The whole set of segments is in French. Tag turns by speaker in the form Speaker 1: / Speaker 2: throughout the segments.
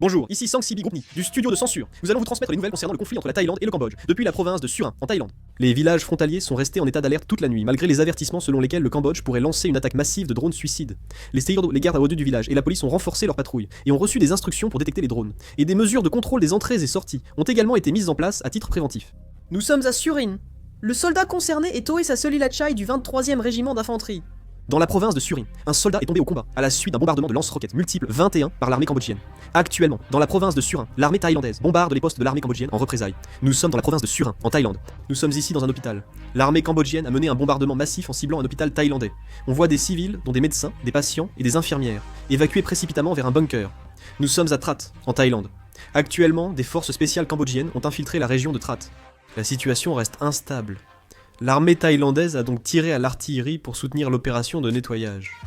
Speaker 1: Bonjour, ici Sang Sibi Groupni, du studio de censure. Nous allons vous transmettre les nouvelles concernant le conflit entre la Thaïlande et le Cambodge, depuis la province de Surin, en Thaïlande. Les villages frontaliers sont restés en état d'alerte toute la nuit, malgré les avertissements selon lesquels le Cambodge pourrait lancer une attaque massive de drones suicides. Les gardes à au-dessus du village et la police ont renforcé leur patrouille, et ont reçu des instructions pour détecter les drones. Et des mesures de contrôle des entrées et sorties ont également été mises en place à titre préventif.
Speaker 2: Nous sommes à Surin. Le soldat concerné est Toe Sasolilachai du 23e régiment d'infanterie.
Speaker 1: Dans la province de Surin, un soldat est tombé au combat à la suite d'un bombardement de lance-roquettes multiples 21 par l'armée cambodgienne. Actuellement, dans la province de Surin, l'armée thaïlandaise bombarde les postes de l'armée cambodgienne en représailles. Nous sommes dans la province de Surin, en Thaïlande. Nous sommes ici dans un hôpital. L'armée cambodgienne a mené un bombardement massif en ciblant un hôpital thaïlandais. On voit des civils, dont des médecins, des patients et des infirmières, évacués précipitamment vers un bunker. Nous sommes à Trat, en Thaïlande. Actuellement, des forces spéciales cambodgiennes ont infiltré la région de Trat. La situation reste instable. L'armée thaïlandaise a donc tiré à l'artillerie pour soutenir l'opération de nettoyage.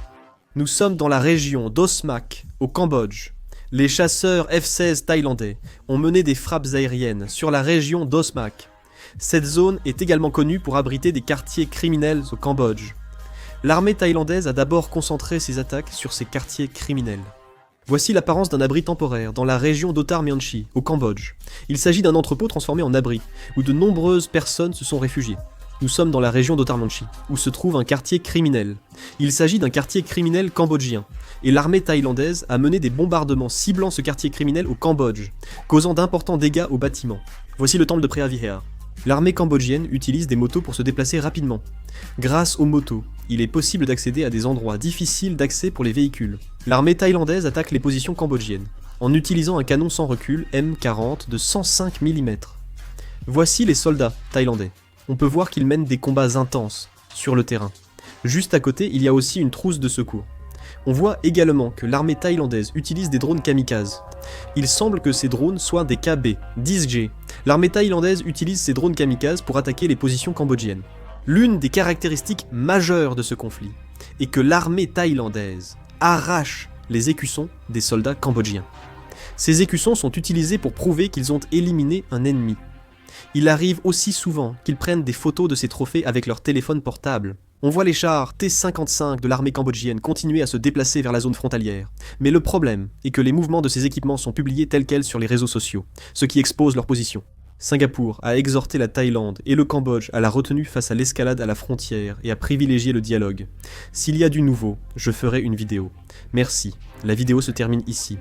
Speaker 1: Nous sommes dans la région d'Osmak, au Cambodge. Les chasseurs F-16 thaïlandais ont mené des frappes aériennes sur la région d'Osmak. Cette zone est également connue pour abriter des quartiers criminels au Cambodge. L'armée thaïlandaise a d'abord concentré ses attaques sur ces quartiers criminels. Voici l'apparence d'un abri temporaire dans la région d'Otar Myanchi, au Cambodge. Il s'agit d'un entrepôt transformé en abri, où de nombreuses personnes se sont réfugiées. Nous sommes dans la région d'Otar Myanchi, où se trouve un quartier criminel. Il s'agit d'un quartier criminel cambodgien, et l'armée thaïlandaise a mené des bombardements ciblant ce quartier criminel au Cambodge, causant d'importants dégâts aux bâtiments. Voici le temple de Preah Vihear. L'armée cambodgienne utilise des motos pour se déplacer rapidement. Grâce aux motos, il est possible d'accéder à des endroits difficiles d'accès pour les véhicules. L'armée thaïlandaise attaque les positions cambodgiennes, en utilisant un canon sans recul M40 de 105 mm. Voici les soldats thaïlandais. On peut voir qu'ils mènent des combats intenses sur le terrain. Juste à côté, il y a aussi une trousse de secours. On voit également que l'armée thaïlandaise utilise des drones kamikazes. Il semble que ces drones soient des KB-10G. L'armée thaïlandaise utilise ces drones kamikazes pour attaquer les positions cambodgiennes. L'une des caractéristiques majeures de ce conflit est que l'armée thaïlandaise arrache les écussons des soldats cambodgiens. Ces écussons sont utilisés pour prouver qu'ils ont éliminé un ennemi. Il arrive aussi souvent qu'ils prennent des photos de ces trophées avec leur téléphone portable. On voit les chars T-55 de l'armée cambodgienne continuer à se déplacer vers la zone frontalière. Mais le problème est que les mouvements de ces équipements sont publiés tels quels sur les réseaux sociaux, ce qui expose leur position. Singapour a exhorté la Thaïlande et le Cambodge à la retenue face à l'escalade à la frontière et à privilégier le dialogue. S'il y a du nouveau, je ferai une vidéo. Merci, la vidéo se termine ici.